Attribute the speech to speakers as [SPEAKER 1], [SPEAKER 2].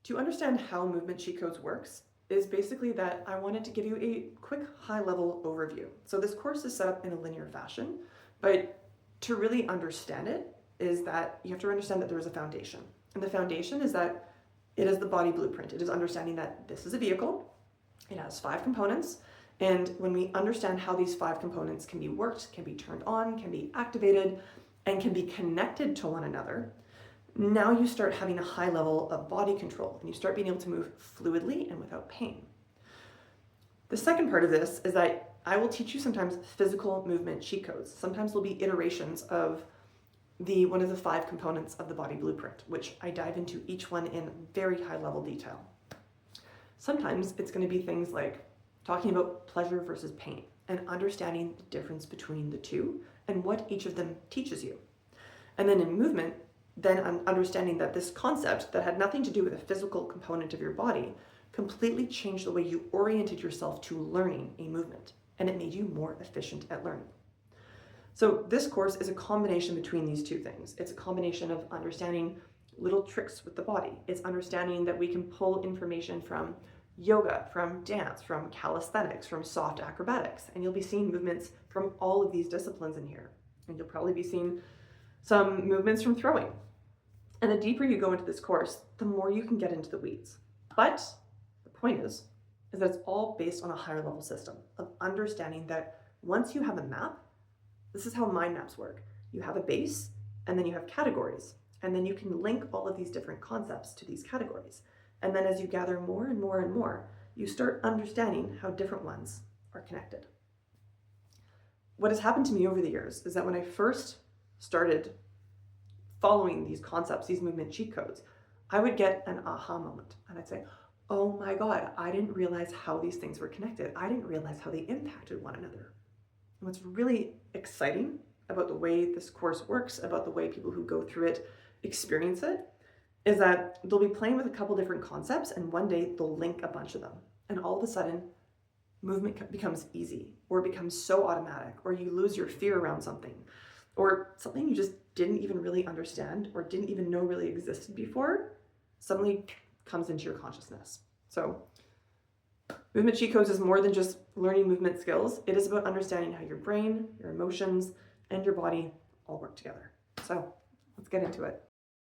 [SPEAKER 1] To understand how movement cheat codes works is basically that I wanted to give you a quick high-level overview. So this course is set up in a linear fashion, but to really understand it is that you have to understand that there is a foundation. And the foundation is that it is the body blueprint. It is understanding that this is a vehicle, it has 5 components, and when we understand how these 5 components can be worked, can be turned on, can be activated, and can be connected to one another, now you start having a high level of body control and you start being able to move fluidly and without pain. The second part of this is that I will teach you sometimes physical movement cheat codes. Sometimes there'll be iterations of one of the 5 components of the body blueprint, which I dive into each one in very high level detail. Sometimes it's going to be things like talking about pleasure versus pain and understanding the difference between the two and what each of them teaches you. And then in movement, then understanding that this concept that had nothing to do with a physical component of your body completely changed the way you oriented yourself to learning a movement, and it made you more efficient at learning. So this course is a combination between these two things. It's a combination of understanding little tricks with the body. It's understanding that we can pull information from yoga, from dance, from calisthenics, from soft acrobatics, and you'll be seeing movements from all of these disciplines in here. And you'll probably be seeing some movements from throwing. And the deeper you go into this course, the more you can get into the weeds. But the point is that it's all based on a higher level system of understanding that once you have a map, this is how mind maps work. You have a base, and then you have categories, and then you can link all of these different concepts to these categories. And then as you gather more and more and more, you start understanding how different ones are connected. What has happened to me over the years is that when I first started following these concepts, these movement cheat codes, I would get an aha moment and I'd say, oh my God, I didn't realize how these things were connected. I didn't realize how they impacted one another. And what's really exciting about the way this course works, about the way people who go through it experience it, is that they'll be playing with a couple different concepts and one day they'll link a bunch of them. And all of a sudden, movement becomes easy, or it becomes so automatic, or you lose your fear around something, or something you just didn't even really understand or didn't even know really existed before suddenly comes into your consciousness. So movement cheat codes is more than just learning movement skills. It is about understanding how your brain, your emotions, and your body all work together. So let's get into it.